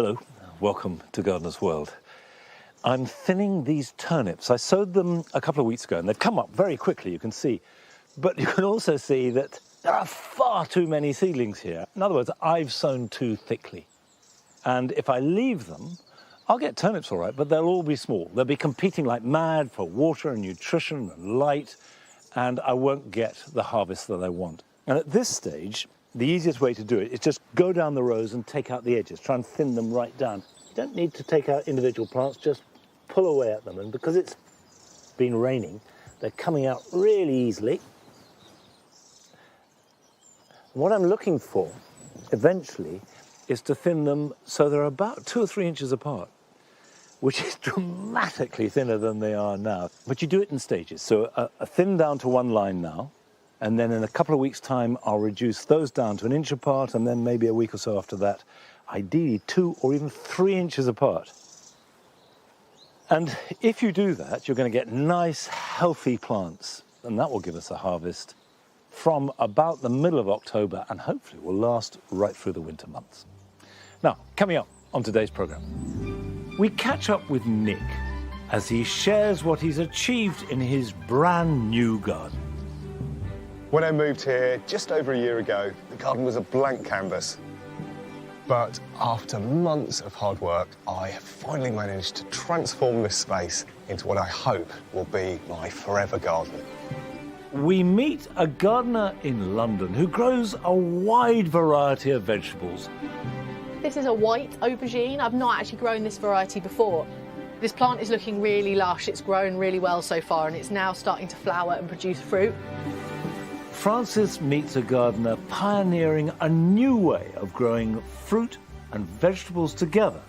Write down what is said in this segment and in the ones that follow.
Hello, welcome to Gardener's World. I'm thinning these turnips. I sowed them a couple of weeks ago and they've come up very quickly, you can see. But you can also see that there are far too many seedlings here. In other words, I've sown too thickly. And if I leave them, I'll get turnips all right, but they'll all be small. They'll be competing like mad for water and nutrition and light, and I won't get the harvest that I want. And at this stage, the easiest way to do it is just go down the rows and take out the edges, try and thin them right down. You don't need to take out individual plants, just pull away at them. And because it's been raining, they're coming out really easily. What I'm looking for, eventually, is to thin them so they're about 2 or 3 inches apart, which is dramatically thinner than they are now. But you do it in stages. So a thin down to one line now, and then in a couple of weeks' time, I'll reduce those down to 1 inch apart, and then maybe a week or so after that, ideally 2 or even 3 inches apart. And if you do that, you're going to get nice, healthy plants, and that will give us a harvest from about the middle of October, and hopefully will last right through the winter months. Now, coming up on today's programme, we catch up with Nick as he shares what he's achieved in his brand new garden. When I moved here just over a year ago, the garden was a blank canvas. But after months of hard work, I have finally managed to transform this space into what I hope will be my forever garden. We meet a gardener in London who grows a wide variety of vegetables. This is a white aubergine. I've not actually grown this variety before. This plant is looking really lush. It's grown really well so far, and it's now starting to flower and produce fruit. Francis meets a gardener pioneering a new way of growing fruit and vegetables together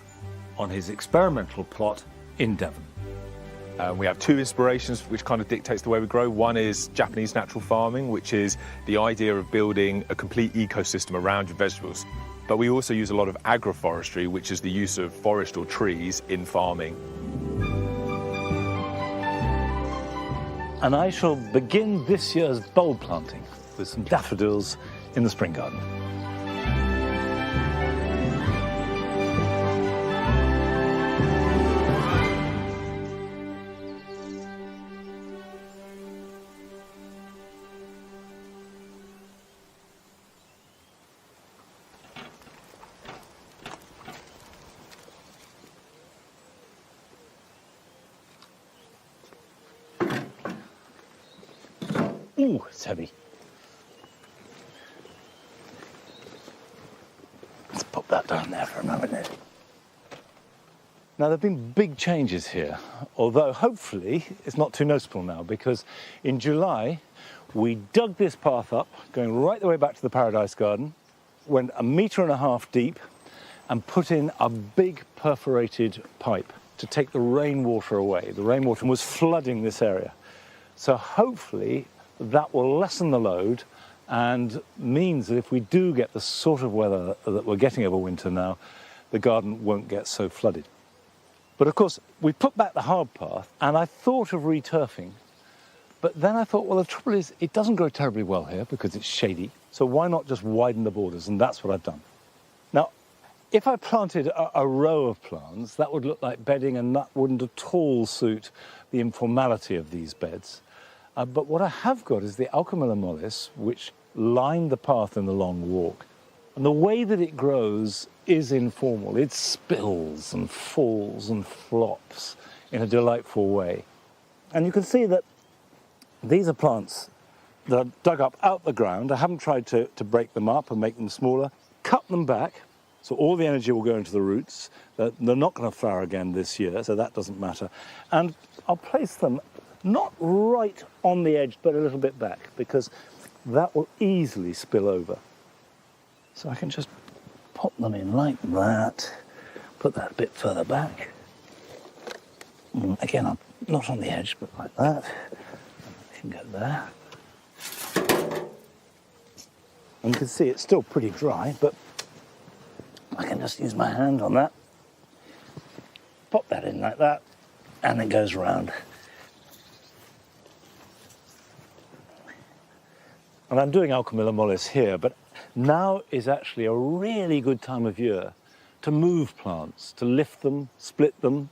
on his experimental plot in Devon. We have 2 inspirations which kind of dictates the way we grow. One is Japanese natural farming, which is the idea of building a complete ecosystem around your vegetables. But we also use a lot of agroforestry, which is the use of forest or trees in farming. And I shall begin this year's bulb planting with some daffodils in the spring garden. Ooh, it's heavy. Let's pop that down there for a moment. Now, there have been big changes here, although hopefully it's not too noticeable now, because in July we dug this path up, going right the way back to the Paradise Garden, went 1.5 meters deep, and put in a big perforated pipe to take the rainwater away. The rainwater was flooding this area. So hopefully that will lessen the load and means that if we do get the sort of weather that we're getting over winter now, the garden won't get so flooded. But of course, we put back the hard path, and I thought of returfing, but then I thought, well, the trouble is it doesn't grow terribly well here because it's shady, so why not just widen the borders? And that's what I've done. Now, if I planted a row of plants, that would look like bedding, and that wouldn't at all suit the informality of these beds. But what I have got is the Alchemilla mollis, which lined the path in the long walk. And the way that it grows is informal. It spills and falls and flops in a delightful way. And you can see that these are plants that are dug up out the ground. I haven't tried to break them up and make them smaller. Cut them back, so all the energy will go into the roots. They're not going to flower again this year, so that doesn't matter. And I'll place them not right on the edge, but a little bit back, because that will easily spill over. So I can just pop them in like that, put that a bit further back. Again, I'm not on the edge, but like that. I can get there. And you can see it's still pretty dry, but I can just use my hand on that. Pop that in like that, and it goes around. And I'm doing Alchemilla mollis here, but now is actually a really good time of year to move plants, to lift them, split them,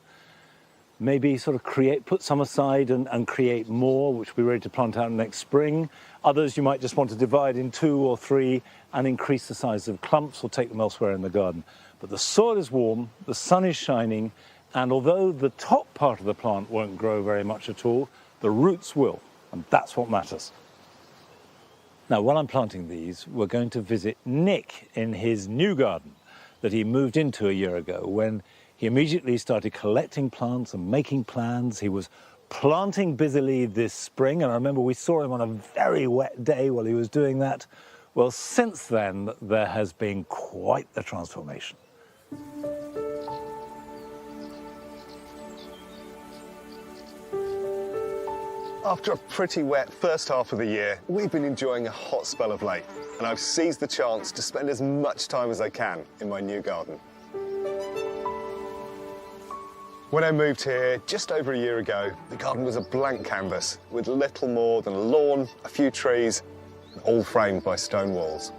maybe sort of put some aside and create more, which we're ready to plant out next spring. Others you might just want to divide in 2 or 3 and increase the size of clumps or take them elsewhere in the garden. But the soil is warm, the sun is shining, and although the top part of the plant won't grow very much at all, the roots will, and that's what matters. Now, while I'm planting these, we're going to visit Nick in his new garden that he moved into a year ago, when he immediately started collecting plants and making plans. He was planting busily this spring, and I remember we saw him on a very wet day while he was doing that. Well, since then, there has been quite the transformation. After a pretty wet first half of the year, we've been enjoying a hot spell of late, and I've seized the chance to spend as much time as I can in my new garden. When I moved here just over a year ago, the garden was a blank canvas with little more than a lawn, a few trees, all framed by stone walls.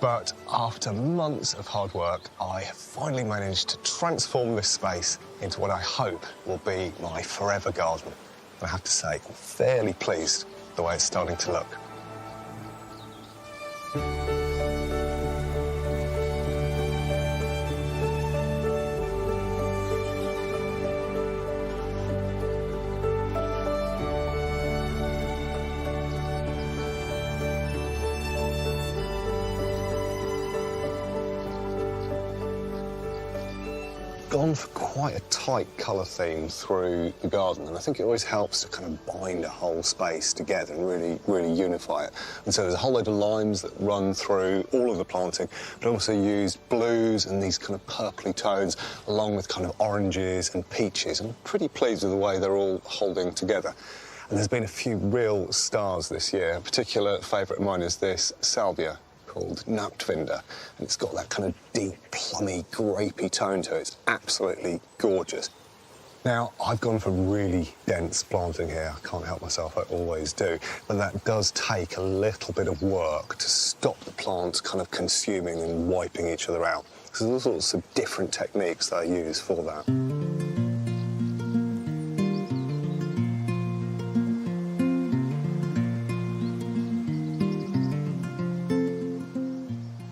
But after months of hard work, I have finally managed to transform this space into what I hope will be my forever garden. And I have to say, I'm fairly pleased with the way it's starting to look. Gone for quite a tight colour theme through the garden, and I think it always helps to kind of bind a whole space together and really unify it. And so there's a whole load of limes that run through all of the planting, but I also used blues and these kind of purpley tones along with kind of oranges and peaches. I'm pretty pleased with the way they're all holding together. And there's been a few real stars this year. A particular favourite of mine is this salvia called Daffodil, and it's got that kind of deep, plummy, grapey tone to it. It's absolutely gorgeous. Now, I've gone for really dense planting here. I can't help myself, I always do. But that does take a little bit of work to stop the plants kind of consuming and wiping each other out. So there's all sorts of different techniques that I use for that.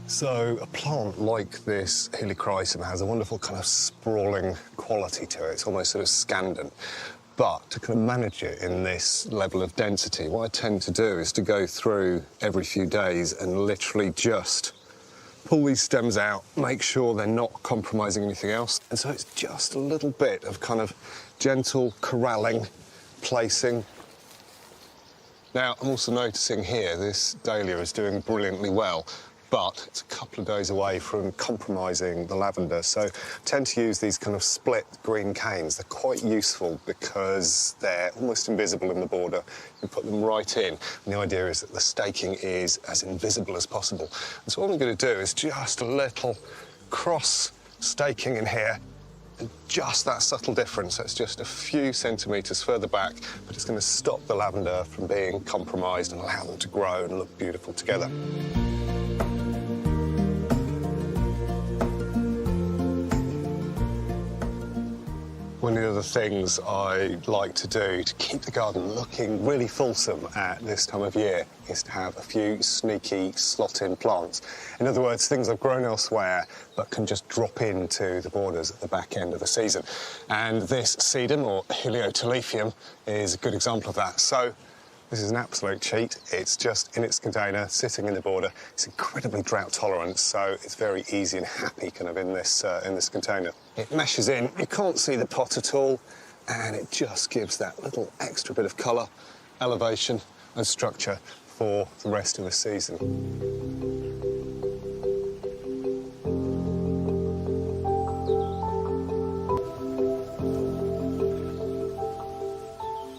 So a plant like this Helichrysum has a wonderful kind of sprawling quality to it. It's almost sort of scandent. But to kind of manage it in this level of density, what I tend to do is to go through every few days and literally just pull these stems out, make sure they're not compromising anything else. And so it's just a little bit of kind of gentle corralling, placing. Now, I'm also noticing here this dahlia is doing brilliantly well, but it's a couple of days away from compromising the lavender. So I tend to use these kind of split green canes. They're quite useful because they're almost invisible in the border. You put them right in, and the idea is that the staking is as invisible as possible. And so what I'm going to do is just a little cross staking in here, and just that subtle difference. So it's just a few centimetres further back, but it's going to stop the lavender from being compromised and allow them to grow and look beautiful together. One of the other things I like to do to keep the garden looking really fulsome at this time of year is to have a few sneaky slot-in plants. In other words, things I've grown elsewhere but can just drop into the borders at the back end of the season. And this sedum, or Heliotoliphium, is a good example of that. So this is an absolute cheat. It's just in its container, sitting in the border. It's incredibly drought tolerant, so it's very easy and happy kind of in this container. It meshes in. You can't see the pot at all, and it just gives that little extra bit of colour, elevation and structure for the rest of the season.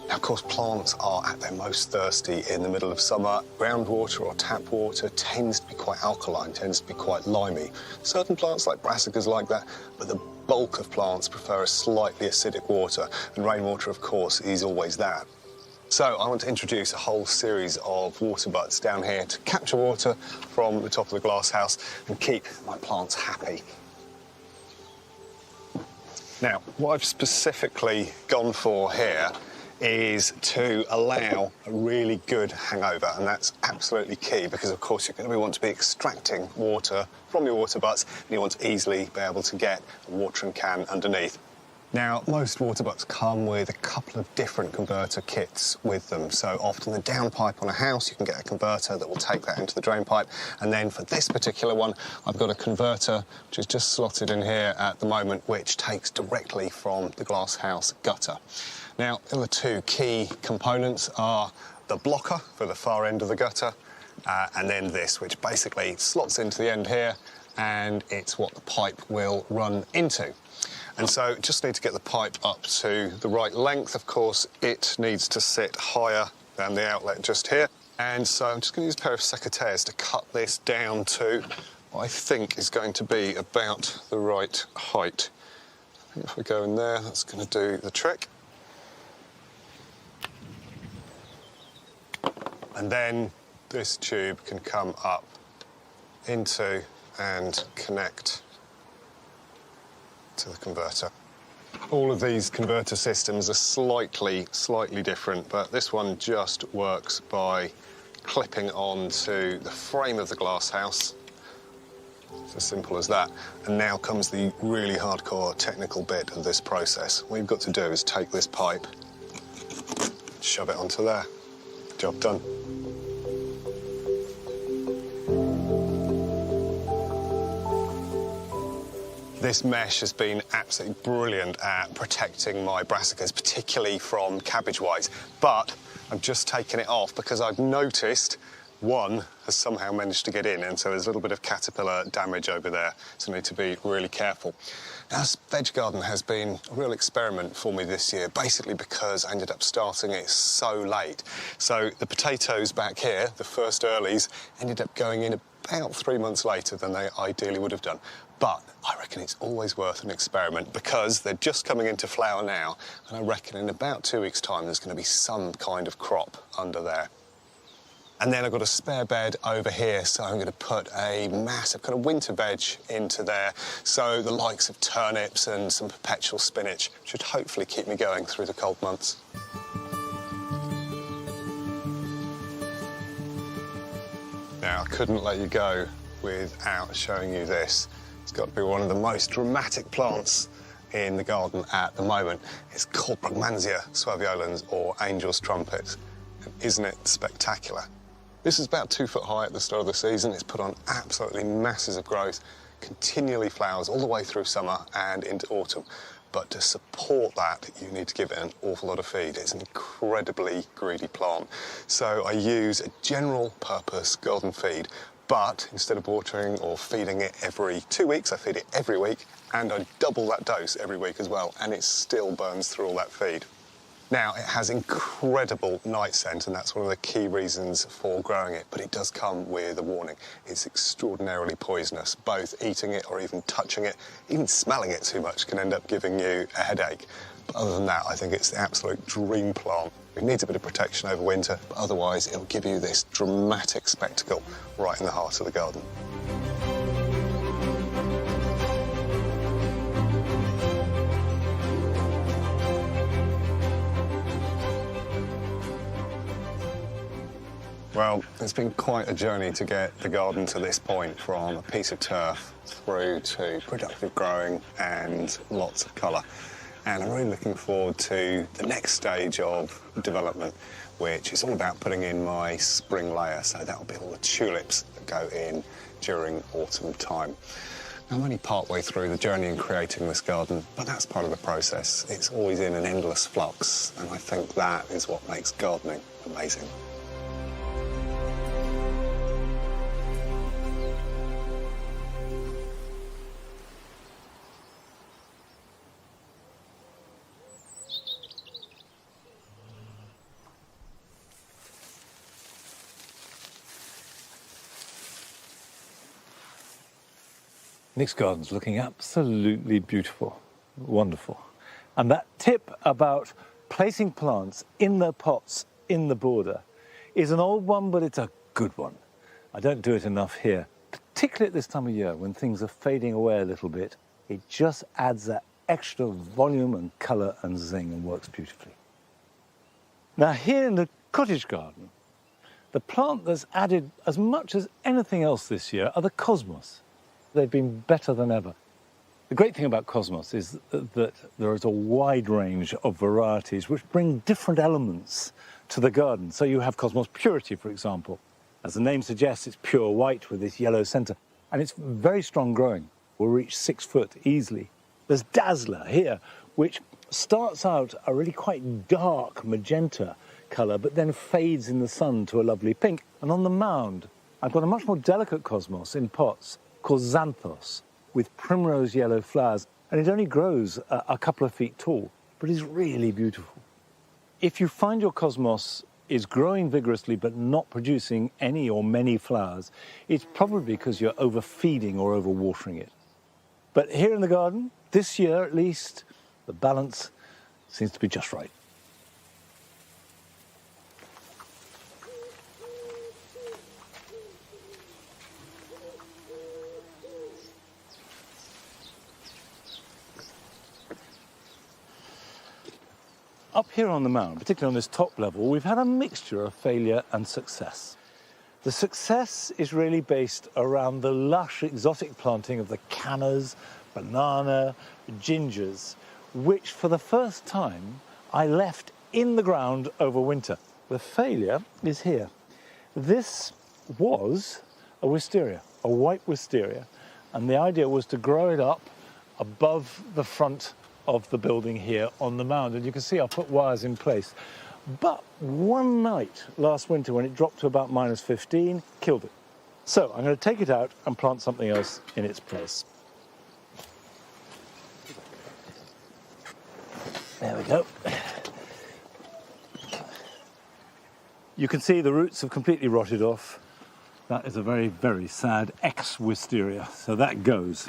Of course, plants are at their most thirsty in the middle of summer. Groundwater or tap water tends to be quite alkaline, tends to be quite limey. Certain plants, like brassicas, like that, but the bulk of plants prefer a slightly acidic water, and rainwater, of course, is always that. So I want to introduce a whole series of water butts down here to capture water from the top of the glass house and keep my plants happy. Now, what I've specifically gone for here is to allow a really good hangover, and that's absolutely key because, of course, you're going to want to be extracting water from your water butts and you want to easily be able to get a watering can underneath. Now, most water butts come with a couple of different converter kits with them. So often the downpipe on a house, you can get a converter that will take that into the drain pipe. And then for this particular one, I've got a converter which is just slotted in here at the moment, which takes directly from the glass house gutter. Now, the two key components are the blocker for the far end of the gutter, and then this, which basically slots into the end here, and it's what the pipe will run into. And so just need to get the pipe up to the right length. Of course, it needs to sit higher than the outlet just here. And so I'm just going to use a pair of secateurs to cut this down to what I think is going to be about the right height. I think if we go in there, that's going to do the trick. And then this tube can come up into and connect to the converter. All of these converter systems are slightly different, but this one just works by clipping onto the frame of the glass house. It's as simple as that. And now comes the really hardcore technical bit of this process. What you've got to do is take this pipe, shove it onto there. Job done. This mesh has been absolutely brilliant at protecting my brassicas, particularly from cabbage whites. But I've just taken it off because I've noticed one has somehow managed to get in, and so there's a little bit of caterpillar damage over there, so I need to be really careful. Now, this veg garden has been a real experiment for me this year, basically because I ended up starting it so late. So the potatoes back here, the first earlies, ended up going in about 3 months later than they ideally would have done. But I reckon it's always worth an experiment because they're just coming into flower now, and I reckon in about 2 weeks' time there's going to be some kind of crop under there. And then I've got a spare bed over here, so I'm going to put a massive kind of winter veg into there. So the likes of turnips and some perpetual spinach should hopefully keep me going through the cold months. Now, I couldn't let you go without showing you this. It's got to be one of the most dramatic plants in the garden at the moment. It's called Brugmansia suaviolens, or angel's trumpet. And isn't it spectacular? This is about 2 foot high at the start of the season. It's put on absolutely masses of growth, continually flowers all the way through summer and into autumn. But to support that, you need to give it an awful lot of feed. It's an incredibly greedy plant. So I use a general purpose garden feed, but instead of watering or feeding it every 2 weeks, I feed it every week, and I double that dose every week as well, and it still burns through all that feed. Now, it has incredible night scent, and that's one of the key reasons for growing it, but it does come with a warning. It's extraordinarily poisonous. Both eating it or even touching it, even smelling it too much can end up giving you a headache. But other than that, I think it's the absolute dream plant. It needs a bit of protection over winter, but otherwise it'll give you this dramatic spectacle right in the heart of the garden. Well, it's been quite a journey to get the garden to this point, from a piece of turf through to productive growing and lots of colour. And I'm really looking forward to the next stage of development, which is all about putting in my spring layer. So that'll be all the tulips that go in during autumn time. Now, I'm only part way through the journey in creating this garden, but that's part of the process. It's always in an endless flux, and I think that is what makes gardening amazing. Nick's garden's looking absolutely beautiful, wonderful. And that tip about placing plants in their pots in the border is an old one, but it's a good one. I don't do it enough here, particularly at this time of year when things are fading away a little bit. It just adds that extra volume and colour and zing and works beautifully. Now here in the cottage garden, the plant that's added as much as anything else this year are the cosmos. They've been better than ever. The great thing about cosmos is that there is a wide range of varieties which bring different elements to the garden. So you have Cosmos Purity, for example. As the name suggests, it's pure white with this yellow centre, and it's very strong growing. Will reach 6 foot easily. There's Dazzler here, which starts out a really quite dark magenta colour, but then fades in the sun to a lovely pink. And on the mound, I've got a much more delicate cosmos in pots called Xanthos, with primrose yellow flowers, and it only grows a couple of feet tall, but is really beautiful. If you find your cosmos is growing vigorously but not producing any or many flowers, it's probably because you're overfeeding or overwatering it. But here in the garden, this year at least, the balance seems to be just right. Up here on the mound, particularly on this top level, we've had a mixture of failure and success. The success is really based around the lush exotic planting of the cannas, banana, gingers, which for the first time I left in the ground over winter. The failure is here. This was a wisteria, a white wisteria, and the idea was to grow it up above the front of the building here on the mound, and you can see I've put wires in place. But one night last winter, when it dropped to about -15, killed it. So I'm going to take it out and plant something else in its place. There we go. You can see the roots have completely rotted off. That is a very, very sad ex-wisteria, so that goes.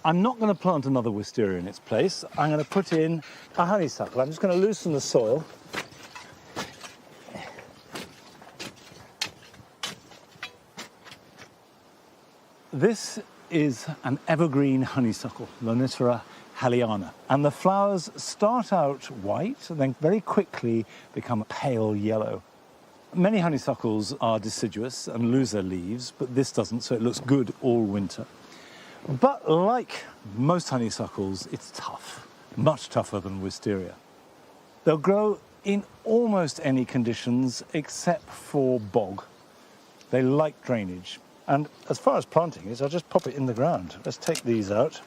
I'm not going to plant another wisteria in its place. I'm going to put in a honeysuckle. I'm just going to loosen the soil. This is an evergreen honeysuckle, Lonicera halliana. And the flowers start out white and then very quickly become pale yellow. Many honeysuckles are deciduous and lose their leaves, but this doesn't, so it looks good all winter. But like most honeysuckles, it's tough, much tougher than wisteria. They'll grow in almost any conditions except for bog. They like drainage. And as far as planting is, I'll just pop it in the ground. Let's take these out.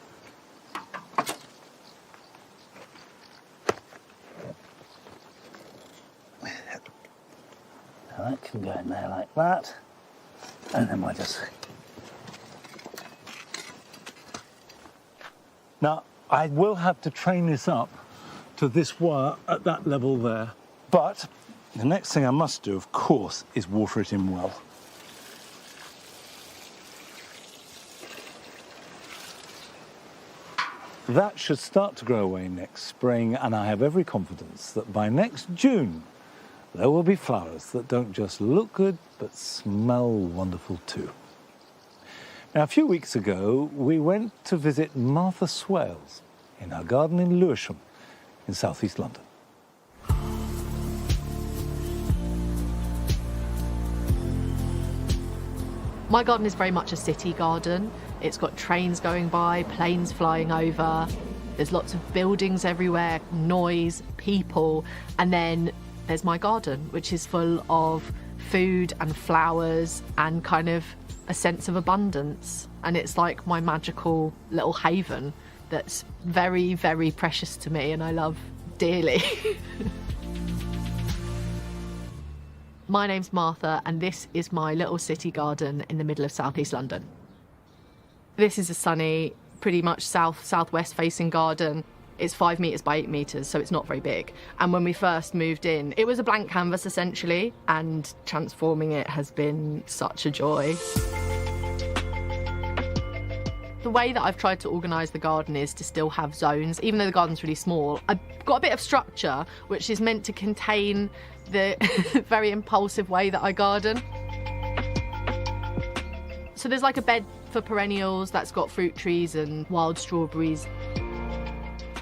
That can go in there like that. And then we'll just... Now, I will have to train this up to this wire at that level there. But the next thing I must do, of course, is water it in well. That should start to grow away next spring, and I have every confidence that by next June, there will be flowers that don't just look good, but smell wonderful too. Now, a few weeks ago, we went to visit Martha Swales in her garden in Lewisham, in southeast London. My garden is very much a city garden. It's got trains going by, planes flying over. There's lots of buildings everywhere, noise, people, and then there's my garden, which is full of food and flowers and kind of a sense of abundance. And it's like my magical little haven that's very, very precious to me and I love dearly. My name's Martha and this is my little city garden in the middle of southeast London. This is a sunny, pretty much southwest facing garden. It's 5 metres by 8 metres, so it's not very big. And when we first moved in, it was a blank canvas essentially, and transforming it has been such a joy. The way that I've tried to organise the garden is to still have zones. Even though the garden's really small, I've got a bit of structure which is meant to contain the very impulsive way that I garden. So there's like a bed for perennials that's got fruit trees and wild strawberries.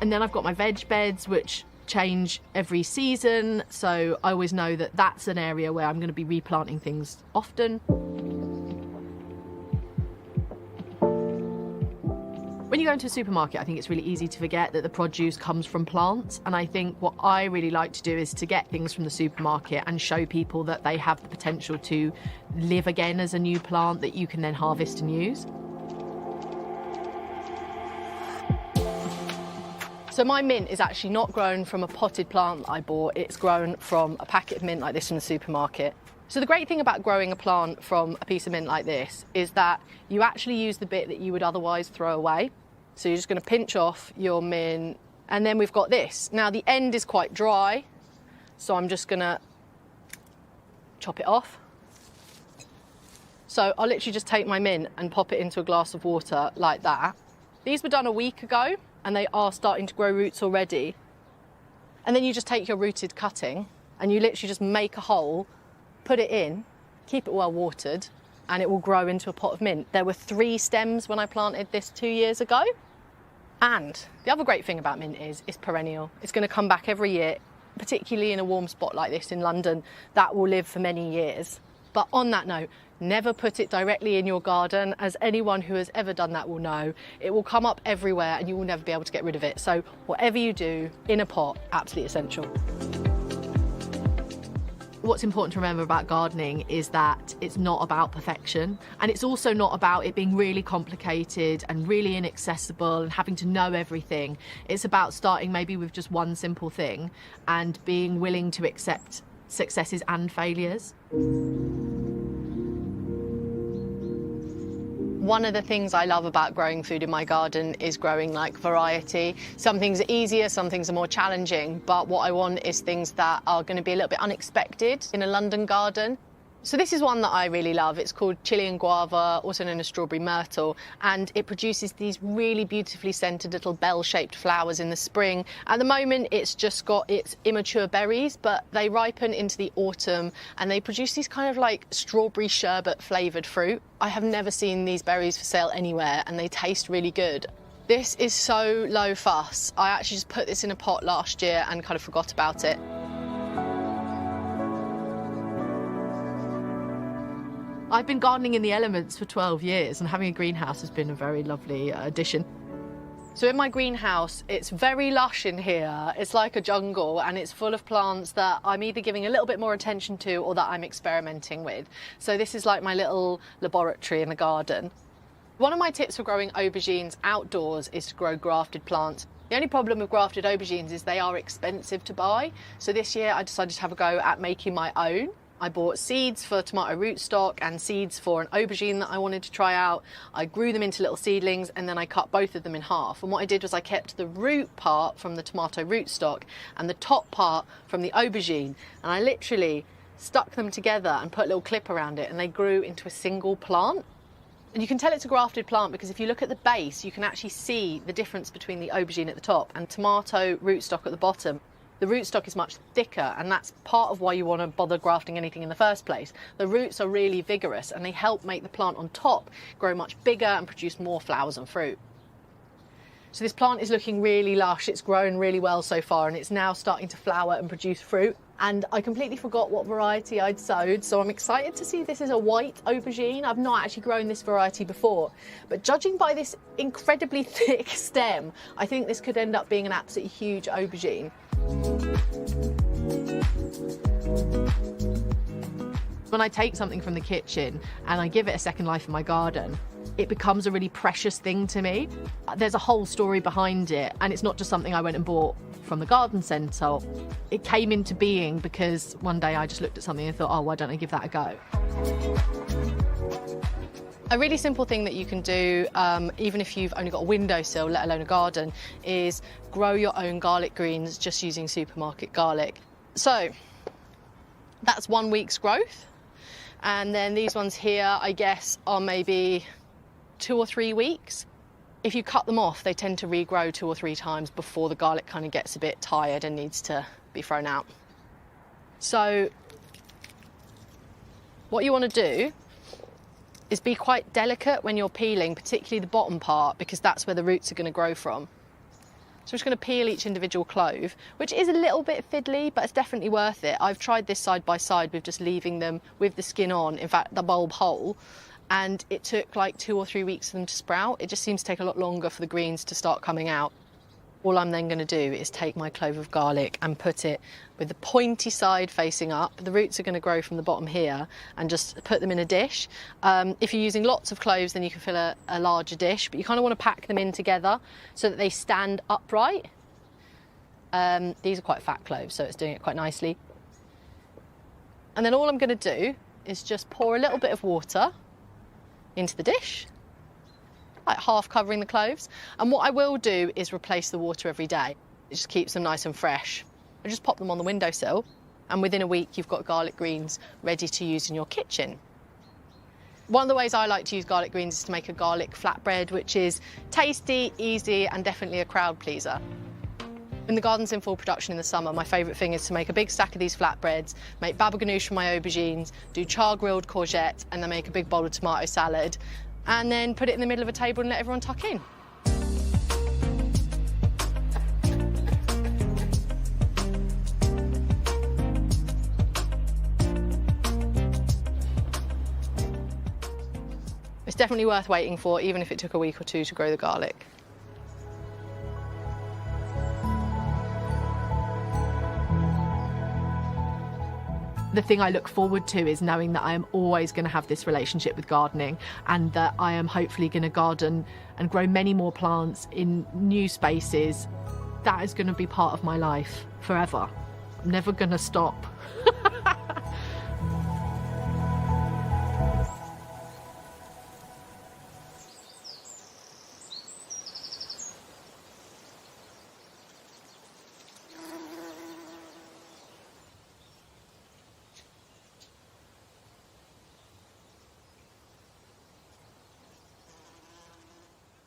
And then I've got my veg beds, which change every season. So I always know that that's an area where I'm going to be replanting things often. When you go into a supermarket, I think it's really easy to forget that the produce comes from plants. And I think what I really like to do is to get things from the supermarket and show people that they have the potential to live again as a new plant that you can then harvest and use. So my mint is actually not grown from a potted plant that I bought, it's grown from a packet of mint like this from the supermarket. So the great thing about growing a plant from a piece of mint like this is that you actually use the bit that you would otherwise throw away. So you're just going to pinch off your mint, and then we've got this. Now the end is quite dry, so I'm just going to chop it off. So I'll literally just take my mint and pop it into a glass of water like that. These were done a week ago, and they are starting to grow roots already. And then you just take your rooted cutting and you literally just make a hole, put it in, keep it well watered, and it will grow into a pot of mint. There were 3 stems when I planted this 2 years ago. And the other great thing about mint is it's perennial. It's going to come back every year, particularly in a warm spot like this in London, that will live for many years. But on that note, never put it directly in your garden. As anyone who has ever done that will know, it will come up everywhere and you will never be able to get rid of it. So whatever you do, in a pot, absolutely essential. What's important to remember about gardening is that it's not about perfection, and it's also not about it being really complicated and really inaccessible and having to know everything. It's about starting maybe with just one simple thing and being willing to accept successes and failures. One of the things I love about growing food in my garden is growing like variety. Some things are easier, some things are more challenging, but what I want is things that are going to be a little bit unexpected in a London garden. So this is one that I really love. It's called Chilean guava, also known as strawberry myrtle, and it produces these really beautifully scented little bell-shaped flowers in the spring. At the moment, it's just got its immature berries, but they ripen into the autumn and they produce these kind of like strawberry sherbet flavoured fruit. I have never seen these berries for sale anywhere, and they taste really good. This is so low fuss. I actually just put this in a pot last year and kind of forgot about it. I've been gardening in the elements for 12 years, and having a greenhouse has been a very lovely addition. So in my greenhouse, it's very lush in here. It's like a jungle, and it's full of plants that I'm either giving a little bit more attention to or that I'm experimenting with. So this is like my little laboratory in the garden. One of my tips for growing aubergines outdoors is to grow grafted plants. The only problem with grafted aubergines is they are expensive to buy. So this year I decided to have a go at making my own. I bought seeds for tomato rootstock and seeds for an aubergine that I wanted to try out. I grew them into little seedlings and then I cut both of them in half. And what I did was I kept the root part from the tomato rootstock and the top part from the aubergine. And I literally stuck them together and put a little clip around it, and they grew into a single plant. And you can tell it's a grafted plant because if you look at the base, you can actually see the difference between the aubergine at the top and tomato rootstock at the bottom. The rootstock is much thicker, and that's part of why you want to bother grafting anything in the first place. The roots are really vigorous and they help make the plant on top grow much bigger and produce more flowers and fruit. So this plant is looking really lush. It's grown really well so far, and it's now starting to flower and produce fruit. And I completely forgot what variety I'd sowed, so I'm excited to see this is a white aubergine. I've not actually grown this variety before, but judging by this incredibly thick stem, I think this could end up being an absolutely huge aubergine. When I take something from the kitchen and I give it a second life in my garden, it becomes a really precious thing to me. There's a whole story behind it, and it's not just something I went and bought from the garden centre. It came into being because one day I just looked at something and thought, oh, why don't I give that a go? A really simple thing that you can do, even if you've only got a windowsill, let alone a garden, is grow your own garlic greens just using supermarket garlic. So that's 1 week's growth. And then these ones here, I guess, are maybe 2 or 3 weeks. If you cut them off, they tend to regrow 2 or 3 times before the garlic kind of gets a bit tired and needs to be thrown out. So what you want to do is be quite delicate when you're peeling, particularly the bottom part, because that's where the roots are going to grow from. So I'm just going to peel each individual clove, which is a little bit fiddly, but it's definitely worth it. I've tried this side by side with just leaving them with the skin on, in fact, the bulb whole, and it took like 2 or 3 weeks for them to sprout. It just seems to take a lot longer for the greens to start coming out. All I'm then going to do is take my clove of garlic and put it with the pointy side facing up. The roots are going to grow from the bottom here, and just put them in a dish. If you're using lots of cloves, then you can fill a larger dish, but you kind of want to pack them in together so that they stand upright. These are quite fat cloves, so it's doing it quite nicely. And then all I'm going to do is just pour a little bit of water into the dish, like half covering the cloves. And what I will do is replace the water every day. It just keeps them nice and fresh. I just pop them on the windowsill, and within a week you've got garlic greens ready to use in your kitchen. One of the ways I like to use garlic greens is to make a garlic flatbread, which is tasty, easy, and definitely a crowd pleaser. When the garden's in full production in the summer, my favourite thing is to make a big stack of these flatbreads, make baba ganoush from my aubergines, do char-grilled courgette, and then make a big bowl of tomato salad, and then put it in the middle of a table and let everyone tuck in. It's definitely worth waiting for, even if it took a week or two to grow the garlic. The thing I look forward to is knowing that I am always going to have this relationship with gardening, and that I am hopefully going to garden and grow many more plants in new spaces. That is going to be part of my life forever. I'm never going to stop.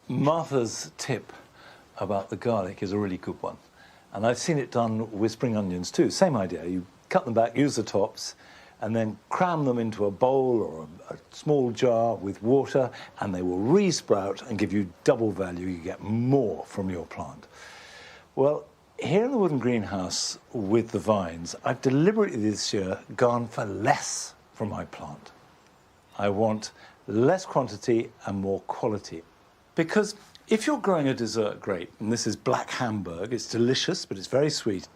Martha's tip about the garlic is a really good one. And I've seen it done with spring onions too. Same idea. You cut them back, use the tops, and then cram them into a bowl or a small jar with water, and they will re-sprout and give you double value. You get more from your plant. Well, here in the wooden greenhouse with the vines, I've deliberately this year gone for less from my plant. I want less quantity and more quality. Because if you're growing a dessert grape, and this is Black Hamburg, it's delicious, but it's very sweet,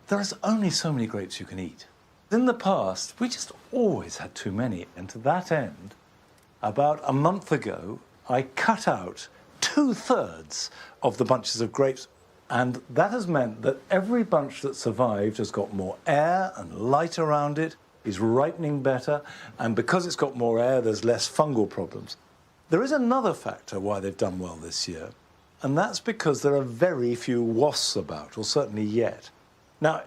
there's only so many grapes you can eat. In the past, we just always had too many. And to that end, about a month ago, I cut out 2/3 of the bunches of grapes. And that has meant that every bunch that survived has got more air and light around it, is ripening better, and because it's got more air, there's less fungal problems. There is another factor why they've done well this year, and that's because there are very few wasps about, or certainly yet. Now,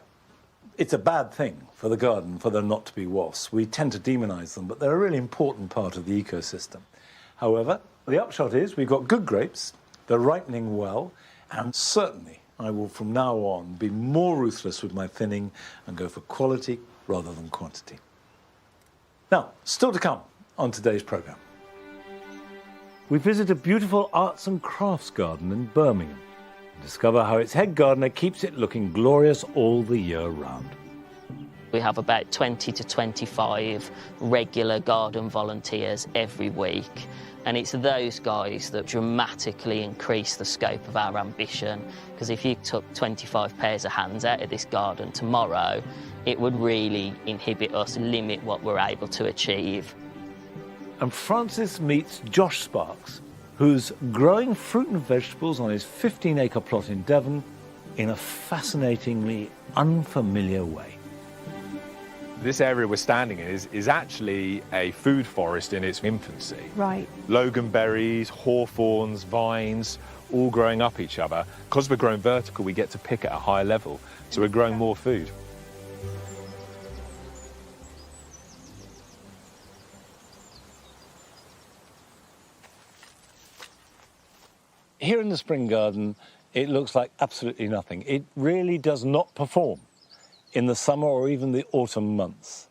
it's a bad thing for the garden for there not to be wasps. We tend to demonize them, but they're a really important part of the ecosystem. However, the upshot is we've got good grapes, they're ripening well, and certainly I will from now on be more ruthless with my thinning and go for quality rather than quantity. Now, still to come on today's programme. We visit a beautiful arts and crafts garden in Birmingham and discover how its head gardener keeps it looking glorious all the year round. We have about 20 to 25 regular garden volunteers every week, and it's those guys that dramatically increase the scope of our ambition, because if you took 25 pairs of hands out of this garden tomorrow, it would really inhibit us, limit what we're able to achieve. And Francis meets Josh Sparks, who's growing fruit and vegetables on his 15-acre plot in Devon in a fascinatingly unfamiliar way. This area we're standing in is actually a food forest in its infancy. Right. Loganberries, hawthorns, vines, all growing up each other. Because we're growing vertical, we get to pick at a higher level, so we're growing more food. Here in the spring garden, it looks like absolutely nothing. It really does not perform in the summer or even the autumn months.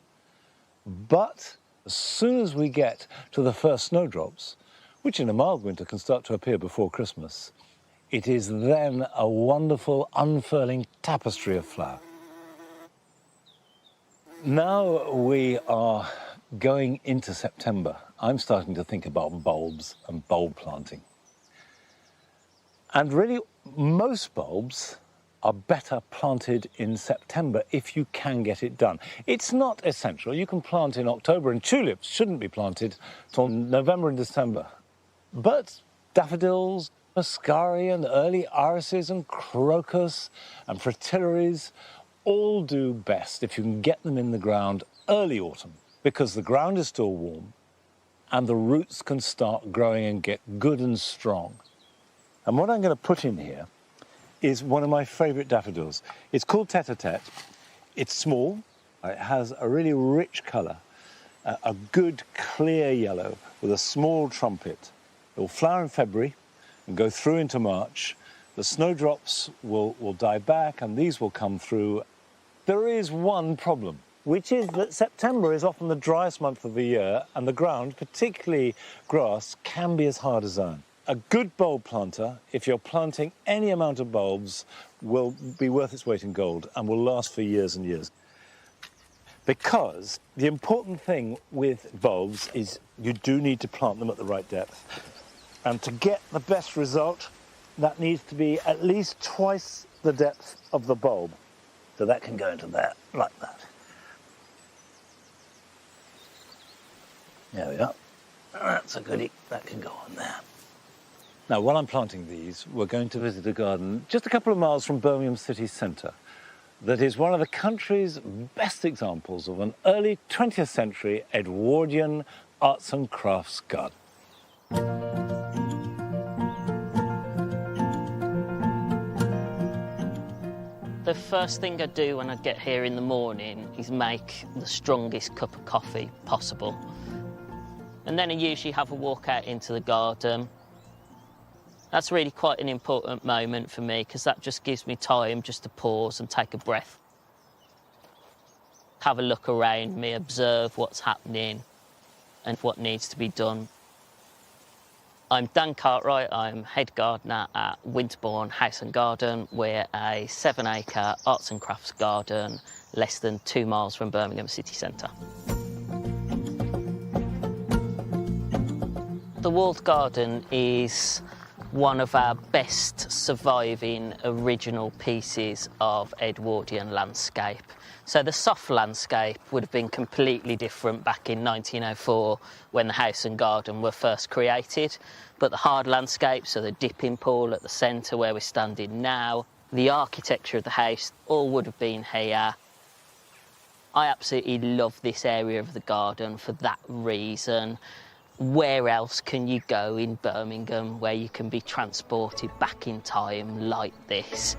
But as soon as we get to the first snowdrops, which in a mild winter can start to appear before Christmas, it is then a wonderful unfurling tapestry of flower. Now we are going into September, I'm starting to think about bulbs and bulb planting. And really, most bulbs are better planted in September if you can get it done. It's not essential. You can plant in October, and tulips shouldn't be planted till November and December. But daffodils, mascari and early irises and crocus and fritillaries all do best if you can get them in the ground early autumn, because the ground is still warm and the roots can start growing and get good and strong. And what I'm going to put in here is one of my favourite daffodils. It's called Tete-a-Tete. It's small. It has a really rich colour, a good clear yellow with a small trumpet. It will flower in February and go through into March. The snowdrops will die back and these will come through. There is one problem, which is that September is often the driest month of the year and the ground, particularly grass, can be as hard as iron. A good bulb planter, if you're planting any amount of bulbs, will be worth its weight in gold and will last for years and years. Because the important thing with bulbs is you do need to plant them at the right depth. And to get the best result, that needs to be at least twice the depth of the bulb. So that can go into there, like that. There we are. That's a goodie. That can go on there. Now, while I'm planting these, we're going to visit a garden just a couple of miles from Birmingham city centre that is one of the country's best examples of an early 20th century Edwardian arts and crafts garden. The first thing I do when I get here in the morning is make the strongest cup of coffee possible. And then I usually have a walk out into the garden. That's really quite an important moment for me because that just gives me time just to pause and take a breath. Have a look around me, observe what's happening and what needs to be done. I'm Dan Cartwright, I'm head gardener at Winterbourne House and Garden. We're a 7-acre arts and crafts garden less than 2 miles from Birmingham city centre. The walled garden is one of our best surviving original pieces of Edwardian landscape. So the soft landscape would have been completely different back in 1904 when the house and garden were first created. But the hard landscape, so the dipping pool at the centre where we're standing now, the architecture of the house, all would have been here. I absolutely love this area of the garden for that reason. Where else can you go in Birmingham where you can be transported back in time like this?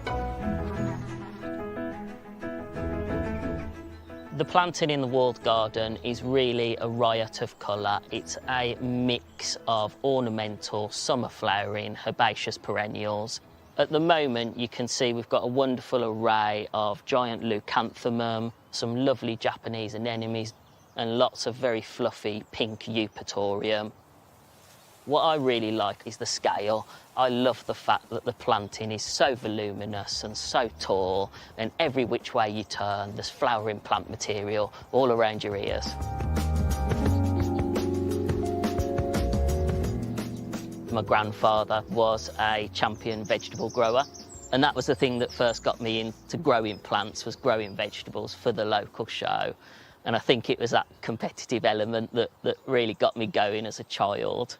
The planting in the walled garden is really a riot of colour. It's a mix of ornamental, summer flowering, herbaceous perennials. At the moment, you can see we've got a wonderful array of giant leucanthemum, some lovely Japanese anemones, and lots of very fluffy pink eupatorium. What I really like is the scale. I love the fact that the planting is so voluminous and so tall, and every which way you turn, there's flowering plant material all around your ears. My grandfather was a champion vegetable grower, and that was the thing that first got me into growing plants, was growing vegetables for the local show. And I think it was that competitive element that really got me going as a child.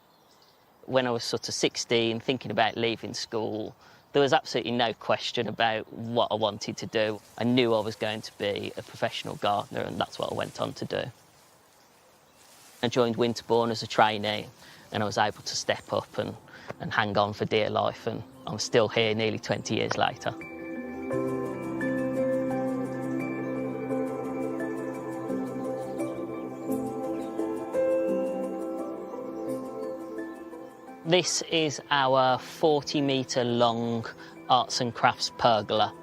When I was sort of 16, thinking about leaving school, there was absolutely no question about what I wanted to do. I knew I was going to be a professional gardener, and that's what I went on to do. I joined Winterbourne as a trainee, and I was able to step up and hang on for dear life, and I'm still here nearly 20 years later. This is our 40-metre long arts and crafts pergola.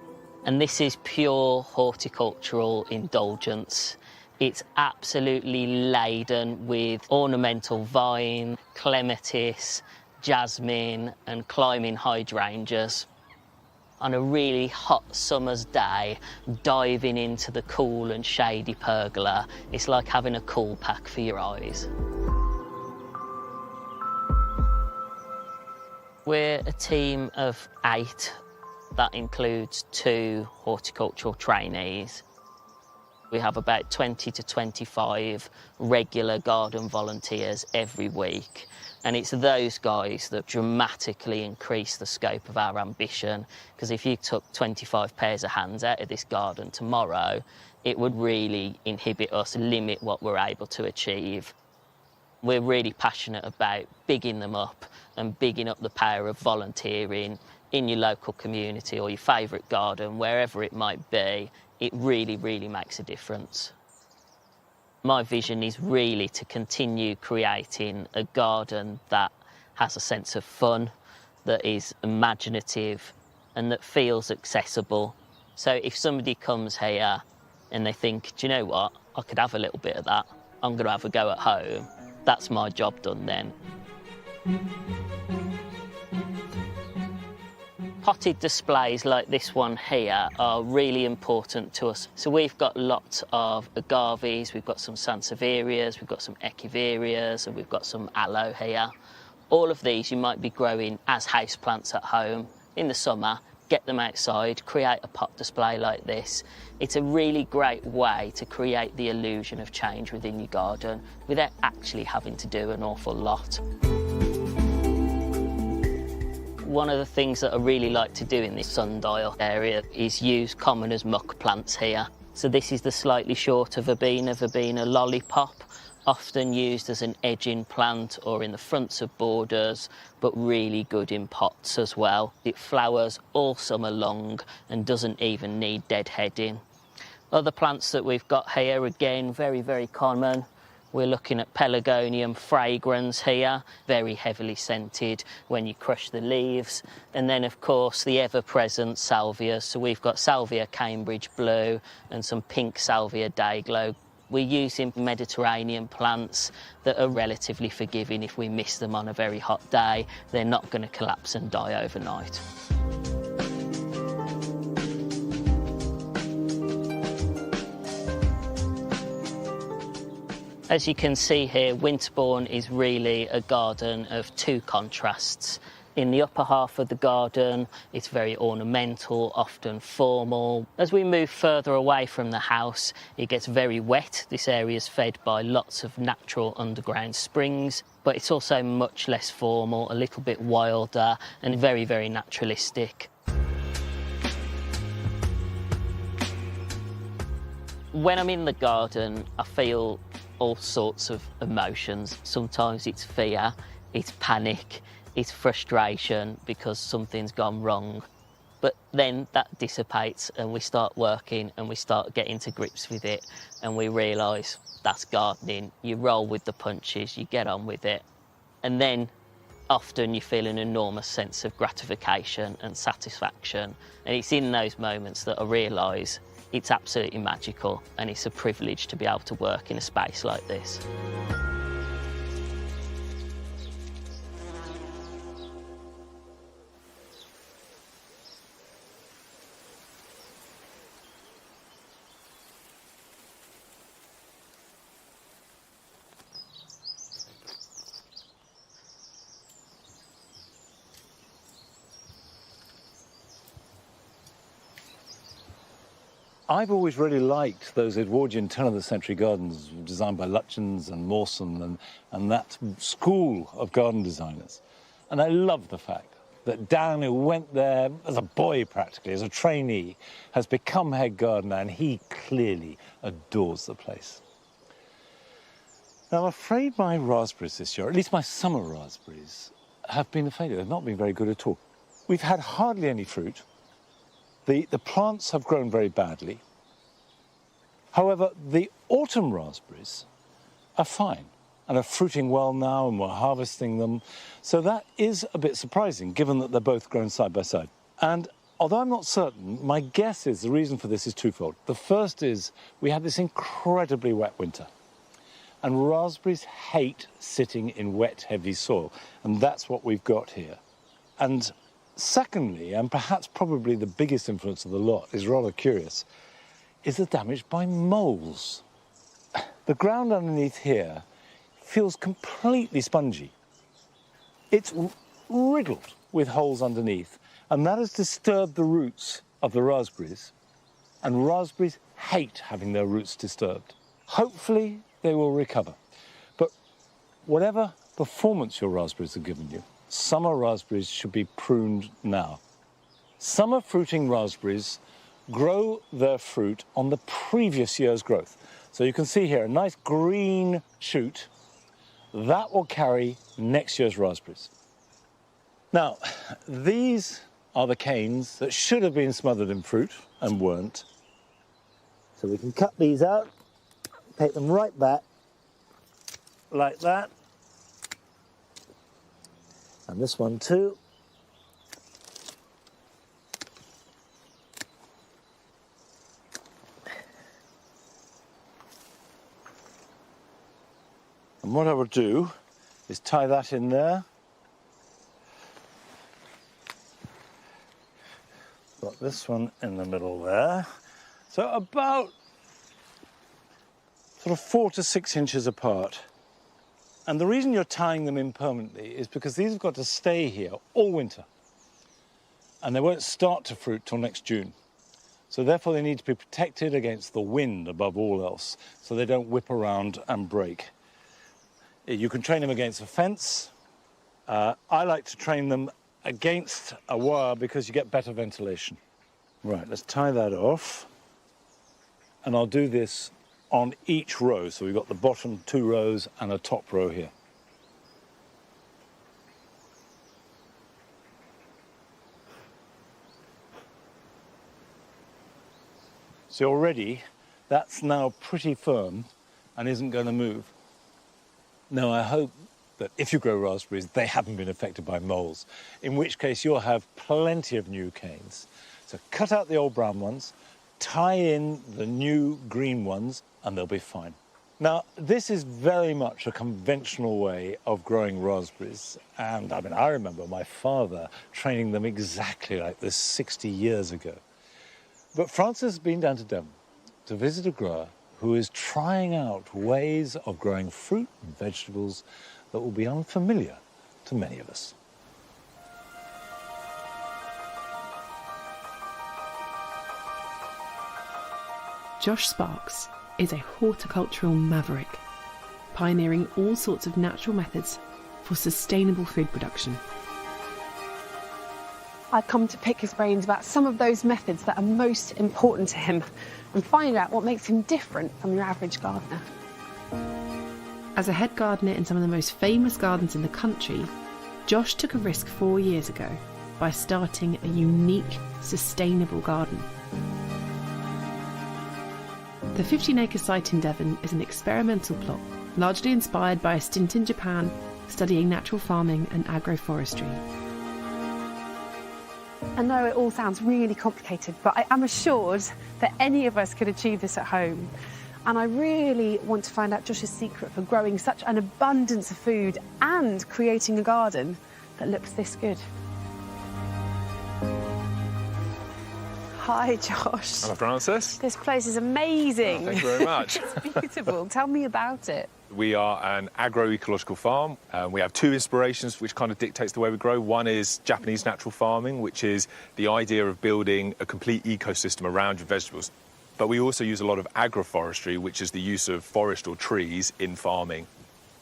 And this is pure horticultural indulgence. It's absolutely laden with ornamental vine, clematis, jasmine and climbing hydrangeas. On a really hot summer's day, diving into the cool and shady pergola, it's like having a cool pack for your eyes. We're a team of 8. That includes 2 horticultural trainees. We have about 20 to 25 regular garden volunteers every week. And it's those guys that dramatically increase the scope of our ambition. Because if you took 25 pairs of hands out of this garden tomorrow, it would really inhibit us, limit what we're able to achieve. We're really passionate about bigging them up and bigging up the power of volunteering in your local community or your favourite garden, wherever it might be. It really, really makes a difference. My vision is really to continue creating a garden that has a sense of fun, that is imaginative and that feels accessible. So if somebody comes here and they think, do you know what, I could have a little bit of that, I'm going to have a go at home, that's my job done then. Potted displays like this one here are really important to us. So we've got lots of agaves, we've got some sansevierias, we've got some echiverias, and we've got some aloe here. All of these you might be growing as houseplants at home in the summer. Get them outside, create a pot display like this. It's a really great way to create the illusion of change within your garden without actually having to do an awful lot. One of the things that I really like to do in this sundial area is use common as muck plants here. So this is the slightly shorter verbena lollipop, often used as an edging plant or in the fronts of borders, but really good in pots as well. It flowers all summer long and doesn't even need deadheading. Other plants that we've got here, again, very, very common. We're looking at Pelargonium fragrans here, very heavily scented when you crush the leaves. And then, of course, the ever-present salvias. So we've got Salvia Cambridge Blue and some pink Salvia Dayglow. We're using Mediterranean plants that are relatively forgiving. If we miss them on a very hot day, they're not going to collapse and die overnight. As you can see here, Winterbourne is really a garden of 2 contrasts. In the upper half of the garden, it's very ornamental, often formal. As we move further away from the house, it gets very wet. This area is fed by lots of natural underground springs, but it's also much less formal, a little bit wilder, and very, very naturalistic. When I'm in the garden, I feel all sorts of emotions. Sometimes it's fear, it's panic, it's frustration because something's gone wrong. But then that dissipates and we start working and we start getting to grips with it and we realise that's gardening. You roll with the punches, you get on with it. And then often you feel an enormous sense of gratification and satisfaction. And it's in those moments that I realise it's absolutely magical and it's a privilege to be able to work in a space like this. I've always really liked those Edwardian turn-of-the-century gardens designed by Lutyens and Mawson and that school of garden designers. And I love the fact that Dan, who went there as a boy practically, as a trainee, has become head gardener and he clearly adores the place. Now, I'm afraid my raspberries this year, or at least my summer raspberries, have been a failure. They've not been very good at all. We've had hardly any fruit. The plants have grown very badly. However, the autumn raspberries are fine and are fruiting well now and we're harvesting them. So that is a bit surprising, given that they're both grown side by side. And although I'm not certain, my guess is the reason for this is twofold. The first is we had this incredibly wet winter. And raspberries hate sitting in wet, heavy soil. And that's what we've got here. And secondly, and perhaps probably the biggest influence of the lot, is rather curious, is the damage by moles. The ground underneath here feels completely spongy. It's riddled with holes underneath, and that has disturbed the roots of the raspberries, and raspberries hate having their roots disturbed. Hopefully, they will recover. But whatever performance your raspberries have given you, summer raspberries should be pruned now. Summer fruiting raspberries grow their fruit on the previous year's growth. So you can see here a nice green shoot. That will carry next year's raspberries. Now, these are the canes that should have been smothered in fruit and weren't. So we can cut these out, take them right back, like that. And this one too. And what I will do is tie that in there. Got this one in the middle there. So about sort of 4 to 6 inches apart. And the reason you're tying them in permanently is because these have got to stay here all winter. And they won't start to fruit till next June. So therefore they need to be protected against the wind above all else, so they don't whip around and break. You can train them against a fence. I like to train them against a wire because you get better ventilation. Right, let's tie that off. And I'll do this on each row. So we've got the bottom 2 rows and a top row here. So already that's now pretty firm and isn't going to move. Now I hope that if you grow raspberries, they haven't been affected by moles, in which case you'll have plenty of new canes. So cut out the old brown ones, tie in the new green ones, and they'll be fine. Now, this is very much a conventional way of growing raspberries. And I mean, I remember my father training them exactly like this 60 years ago. But Francis has been down to Devon to visit a grower who is trying out ways of growing fruit and vegetables that will be unfamiliar to many of us. Josh Sparks is a horticultural maverick, pioneering all sorts of natural methods for sustainable food production. I've come to pick his brains about some of those methods that are most important to him and find out what makes him different from your average gardener. As a head gardener in some of the most famous gardens in the country, Josh took a risk 4 years ago by starting a unique, sustainable garden. The 15-acre site in Devon is an experimental plot, largely inspired by a stint in Japan studying natural farming and agroforestry. I know it all sounds really complicated, but I am assured that any of us could achieve this at home. And I really want to find out Josh's secret for growing such an abundance of food and creating a garden that looks this good. Hi, Josh. Hello, Francis. This place is amazing. Oh, thank you very much. It's beautiful. Tell me about it. We are an agroecological farm. We have 2 inspirations which kind of dictates the way we grow. One is Japanese natural farming, which is the idea of building a complete ecosystem around your vegetables. But we also use a lot of agroforestry, which is the use of forest or trees in farming.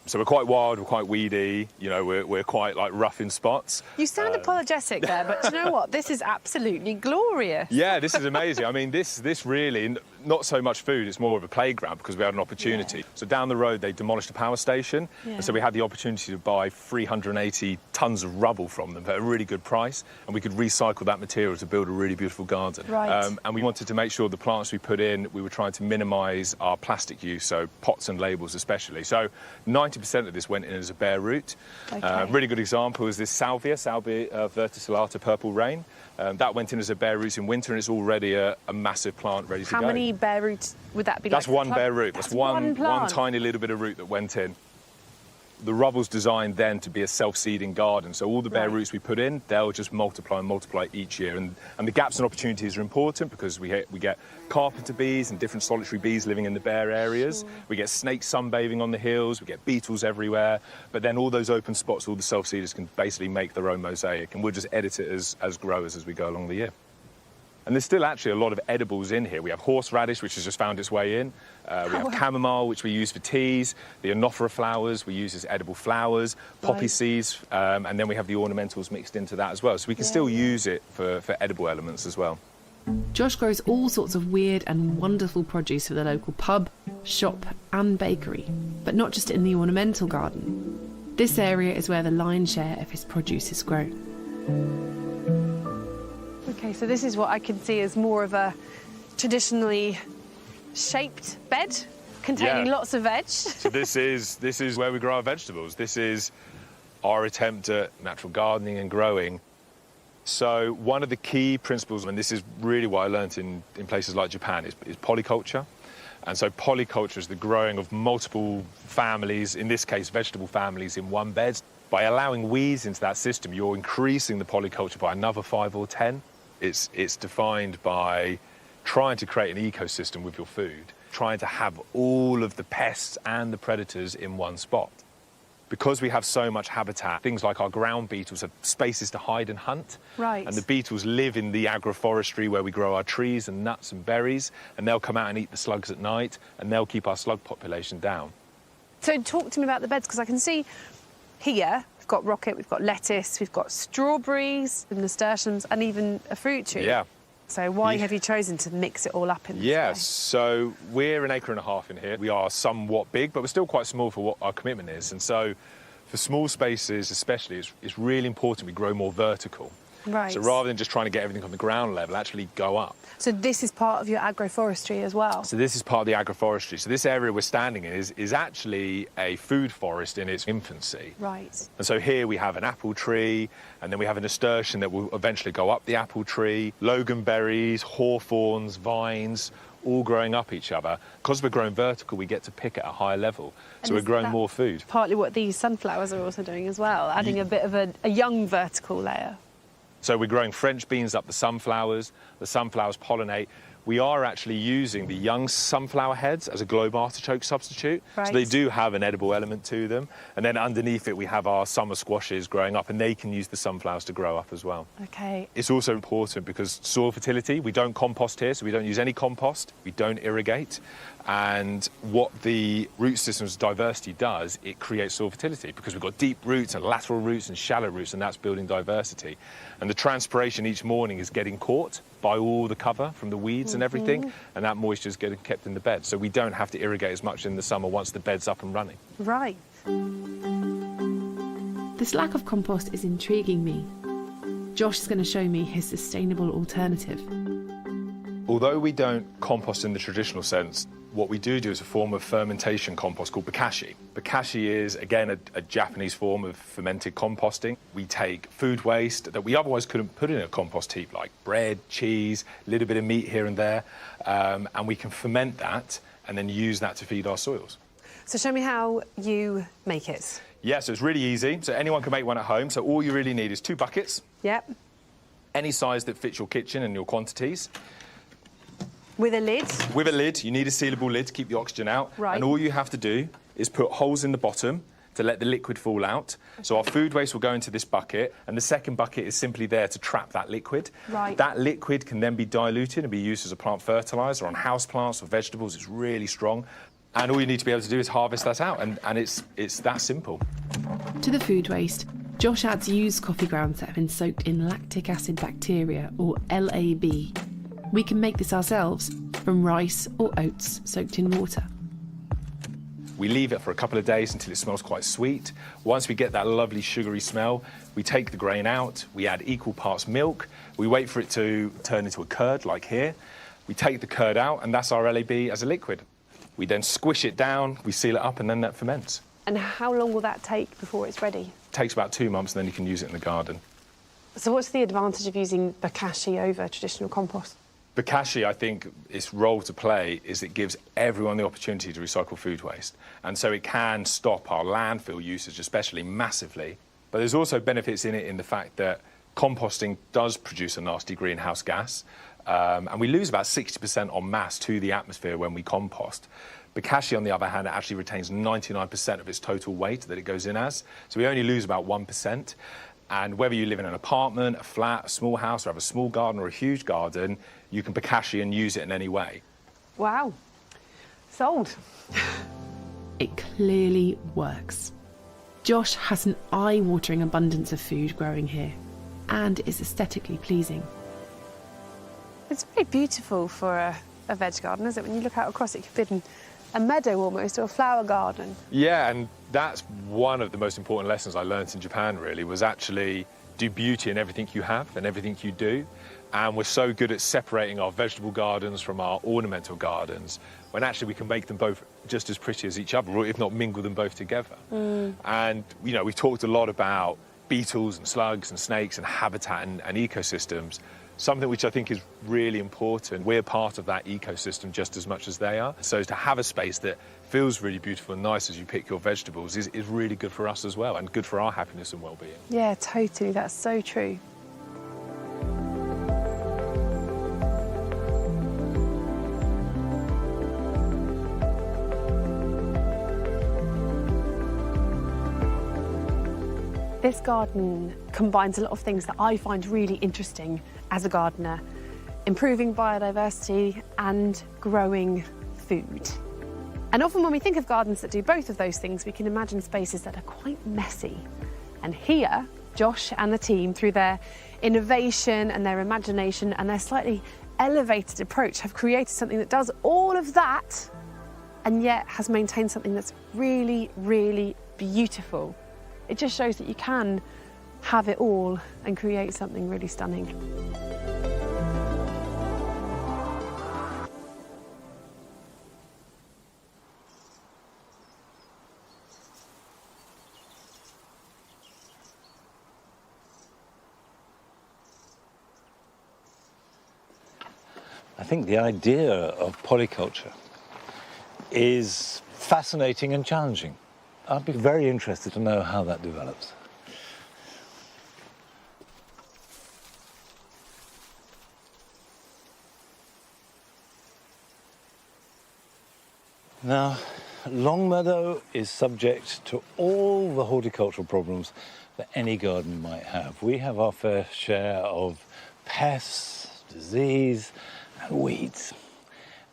So we're quite wild, we're quite weedy, you know, we're quite like rough in spots. You sound apologetic there, but do you know what? This is absolutely glorious. Yeah, this is amazing. I mean, this really, not so much food, it's more of a playground because we had an opportunity. Yeah. So down the road, they demolished a power station. Yeah. And so we had the opportunity to buy 380 tons of rubble from them at a really good price. And we could recycle that material to build a really beautiful garden. Right. And we wanted to make sure the plants we put in, we were trying to minimise our plastic use, so pots and labels especially. So 90% of this went in as a bare root. Okay. Really good example is this salvia verticillata purple rain. That went in as a bare root in winter, and it's already a massive plant ready to go. How many bare roots would that be? That's like one bare root. That's one plant. tiny little bit of root that went in. The rubble's designed then to be a self-seeding garden, so all the bare Right. roots we put in, they'll just multiply and multiply each year. And the gaps and opportunities are important because we get carpenter bees and different solitary bees living in the bare areas. Sure. We get snakes sunbathing on the hills, we get beetles everywhere. But then all those open spots, all the self-seeders can basically make their own mosaic, and we'll just edit it as growers as we go along the year. And there's still actually a lot of edibles in here. We have horseradish, which has just found its way in. We have chamomile, which we use for teas. The anophora flowers we use as edible flowers. Poppy seeds, and then we have the ornamentals mixed into that as well. So we can still use it for edible elements as well. Josh grows all sorts of weird and wonderful produce for the local pub, shop and bakery, but not just in the ornamental garden. This area is where the lion's share of his produce is grown. Okay, so this is what I can see as more of a traditionally shaped bed containing lots of veg. So this is where we grow our vegetables. This is our attempt at natural gardening and growing. So one of the key principles, and this is really what I learned in places like Japan, is polyculture. And so polyculture is the growing of multiple families, in this case vegetable families, in one bed. By allowing weeds into that system, you're increasing the polyculture by another 5 or 10. It's defined by trying to create an ecosystem with your food, trying to have all of the pests and the predators in one spot. Because we have so much habitat, things like our ground beetles have spaces to hide and hunt. Right. And the beetles live in the agroforestry where we grow our trees and nuts and berries, and they'll come out and eat the slugs at night, and they'll keep our slug population down. So talk to me about the beds, because I can see here we've got rocket, we've got lettuce, we've got strawberries and nasturtiums, and even a fruit tree. Yeah. So why have you chosen to mix it all up in this way? So we're 1.5 acres in here. We are somewhat big, but we're still quite small for what our commitment is. And so for small spaces especially, it's really important we grow more vertical. Right. So rather than just trying to get everything on the ground level, actually go up. So this is part of your agroforestry as well? So this is part of the agroforestry. So this area we're standing in is actually a food forest in its infancy. Right. And so here we have an apple tree, and then we have a nasturtium that will eventually go up the apple tree, loganberries, hawthorns, vines, all growing up each other. Because we're growing vertical, we get to pick at a higher level. So we're growing more food. Partly what these sunflowers are also doing as well, adding a bit of a young vertical layer. So we're growing French beans up the sunflowers pollinate. We are actually using the young sunflower heads as a globe artichoke substitute. Right. So they do have an edible element to them. And then underneath it, we have our summer squashes growing up, and they can use the sunflowers to grow up as well. Okay. It's also important because soil fertility, we don't compost here, so we don't use any compost. We don't irrigate. And what the root system's diversity does, it creates soil fertility because we've got deep roots and lateral roots and shallow roots, and that's building diversity. And the transpiration each morning is getting caught by all the cover from the weeds and everything, and that moisture is getting kept in the bed. So we don't have to irrigate as much in the summer once the bed's up and running. Right. This lack of compost is intriguing me. Josh is going to show me his sustainable alternative. Although we don't compost in the traditional sense, what we do is a form of fermentation compost called bokashi. Bokashi is, again, a Japanese form of fermented composting. We take food waste that we otherwise couldn't put in a compost heap, like bread, cheese, a little bit of meat here and there, and we can ferment that and then use that to feed our soils. So show me how you make it. Yeah, so it's really easy. So anyone can make one at home. So all you really need is 2 buckets, Yep. any size that fits your kitchen and your quantities. With a lid. With a lid, you need a sealable lid to keep the oxygen out. Right. And all you have to do is put holes in the bottom to let the liquid fall out. So our food waste will go into this bucket, and the second bucket is simply there to trap that liquid. Right. That liquid can then be diluted and be used as a plant fertiliser on house plants or vegetables. It's really strong. And all you need to be able to do is harvest that out, and it's that simple. To the food waste, Josh adds used coffee grounds that have been soaked in lactic acid bacteria, or LAB. We can make this ourselves, from rice or oats soaked in water. We leave it for a couple of days until it smells quite sweet. Once we get that lovely sugary smell, we take the grain out, we add equal parts milk, we wait for it to turn into a curd, like here. We take the curd out, and that's our LAB as a liquid. We then squish it down, we seal it up, and then that ferments. And how long will that take before it's ready? It takes about 2 months, and then you can use it in the garden. So what's the advantage of using bokashi over traditional compost? Bokashi, I think, its role to play is it gives everyone the opportunity to recycle food waste. And so it can stop our landfill usage, especially, massively. But there's also benefits in it in the fact that composting does produce a nasty greenhouse gas. And we lose about 60% en masse to the atmosphere when we compost. Bokashi, on the other hand, actually retains 99% of its total weight that it goes in as. So we only lose about 1%. And whether you live in an apartment, a flat, a small house, or have a small garden or a huge garden, you can bokashi and use it in any way. Wow. Sold. It clearly works. Josh has an eye-watering abundance of food growing here, and is aesthetically pleasing. It's very beautiful for a veg garden, isn't it? When you look out across it, you could be in a meadow almost, or a flower garden. Yeah, and that's one of the most important lessons I learned in Japan, really, was actually do beauty in everything you have and everything you do. And we're so good at separating our vegetable gardens from our ornamental gardens, when actually we can make them both just as pretty as each other, or if not mingle them both together. And, you know, we've talked a lot about beetles and slugs and snakes and habitat and ecosystems, something which I think is really important. We're part of that ecosystem just as much as they are. So to have a space that feels really beautiful and nice as you pick your vegetables is really good for us as well, and good for our happiness and well-being. Yeah, totally. That's so true. This garden combines a lot of things that I find really interesting as a gardener: improving biodiversity and growing food. And often when we think of gardens that do both of those things, we can imagine spaces that are quite messy. And here, Josh and the team, through their innovation and their imagination and their slightly elevated approach, have created something that does all of that and yet has maintained something that's really, really beautiful. It just shows that you can have it all and create something really stunning. I think the idea of polyculture is fascinating and challenging. I'd be very interested to know how that develops. Now, Longmeadow is subject to all the horticultural problems that any garden might have. We have our fair share of pests, disease, and weeds.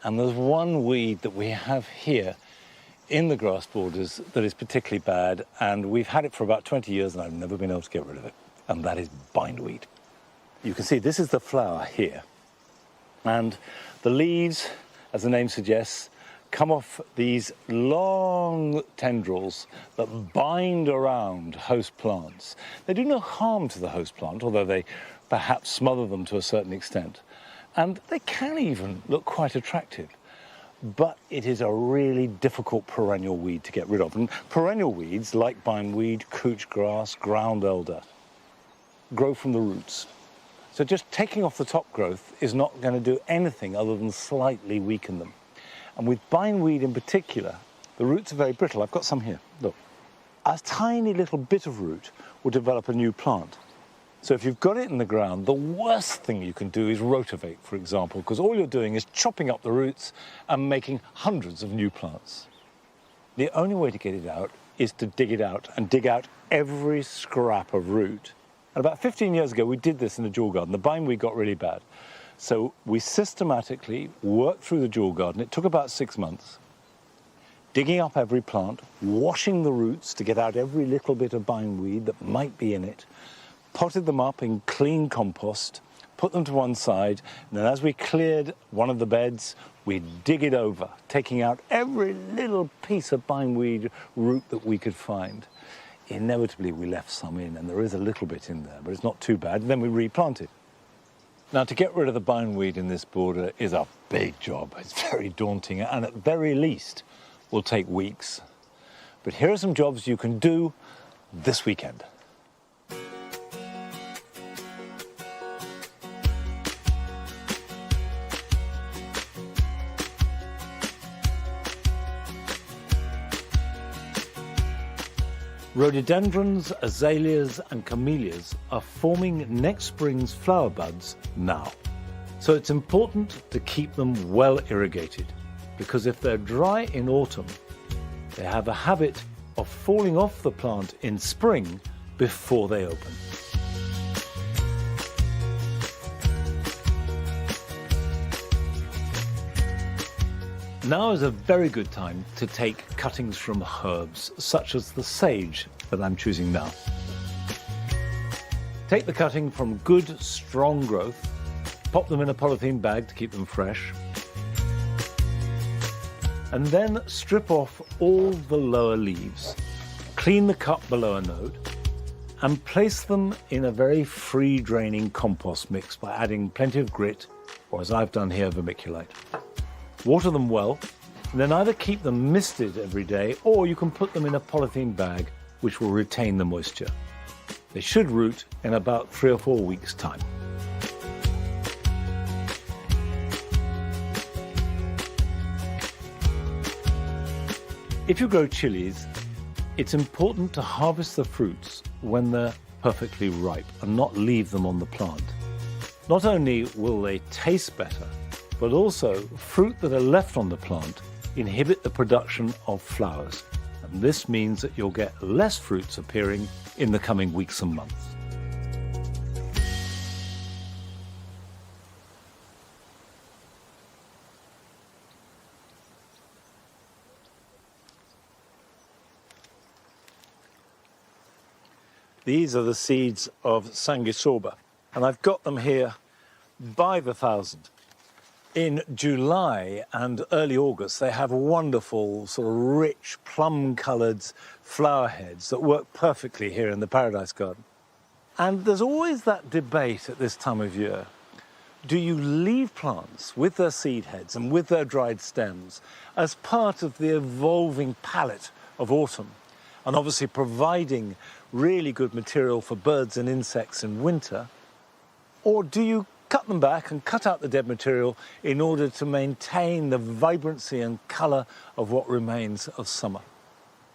And there's one weed that we have here in the grass borders that is particularly bad, and we've had it for about 20 years and I've never been able to get rid of it, and that is bindweed. You can see this is the flower here, and the leaves, as the name suggests, come off these long tendrils that bind around host plants. They do no harm to the host plant, although they perhaps smother them to a certain extent, and they can even look quite attractive. But it is a really difficult perennial weed to get rid of. And perennial weeds, like bindweed, couch grass, ground elder, grow from the roots. So just taking off the top growth is not going to do anything other than slightly weaken them. And with bindweed in particular, the roots are very brittle. I've got some here, look. A tiny little bit of root will develop a new plant. So if you've got it in the ground, the worst thing you can do is rotivate, for example, because all you're doing is chopping up the roots and making hundreds of new plants. The only way to get it out is to dig it out and dig out every scrap of root. And about 15 years ago, we did this in the jewel garden. The bindweed got really bad. So we systematically worked through the jewel garden. It took about 6 months, digging up every plant, washing the roots to get out every little bit of bindweed that might be in it, potted them up in clean compost, put them to one side, and then as we cleared one of the beds, we'd dig it over, taking out every little piece of bindweed root that we could find. Inevitably, we left some in, and there is a little bit in there, but it's not too bad. And then we replant it. Now, to get rid of the bindweed in this border is a big job. It's very daunting, and at very least will take weeks. But here are some jobs you can do this weekend. Rhododendrons, azaleas and camellias are forming next spring's flower buds now. So it's important to keep them well irrigated, because if they're dry in autumn, they have a habit of falling off the plant in spring before they open. Now is a very good time to take cuttings from herbs, such as the sage that I'm choosing now. Take the cutting from good, strong growth, pop them in a polythene bag to keep them fresh, and then strip off all the lower leaves. Clean the cup below a node, and place them in a very free-draining compost mix by adding plenty of grit, or as I've done here, vermiculite. Water them well, and then either keep them misted every day, or you can put them in a polythene bag, which will retain the moisture. They should root in about 3 or 4 weeks' time. If you grow chilies, it's important to harvest the fruits when they're perfectly ripe and not leave them on the plant. Not only will they taste better, but also fruit that are left on the plant inhibit the production of flowers. And this means that you'll get less fruits appearing in the coming weeks and months. These are the seeds of sanguisoba, and I've got them here by the thousand. In July and early August, they have wonderful, sort of rich, plum-coloured flower heads that work perfectly here in the Paradise Garden. And there's always that debate at this time of year. Do you leave plants with their seed heads and with their dried stems as part of the evolving palette of autumn, and obviously providing really good material for birds and insects in winter? Or do you cut them back and cut out the dead material in order to maintain the vibrancy and colour of what remains of summer?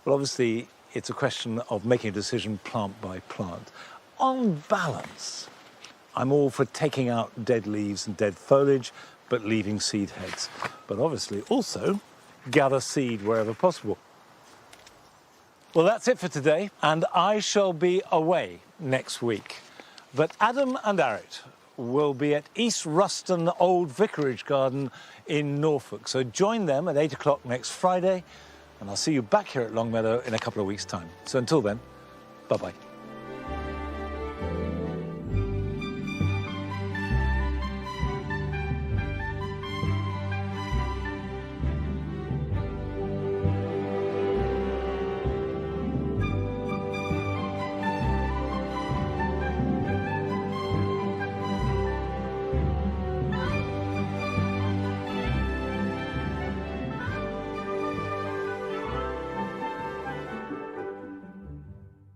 Well, obviously, it's a question of making a decision plant by plant. On balance, I'm all for taking out dead leaves and dead foliage, but leaving seed heads. But obviously, also, gather seed wherever possible. Well, that's it for today, and I shall be away next week. But Adam and Arit will be at East Ruston Old Vicarage Garden in Norfolk. So join them at 8 o'clock next Friday, and I'll see you back here at Longmeadow in a couple of weeks' time. So until then, bye-bye.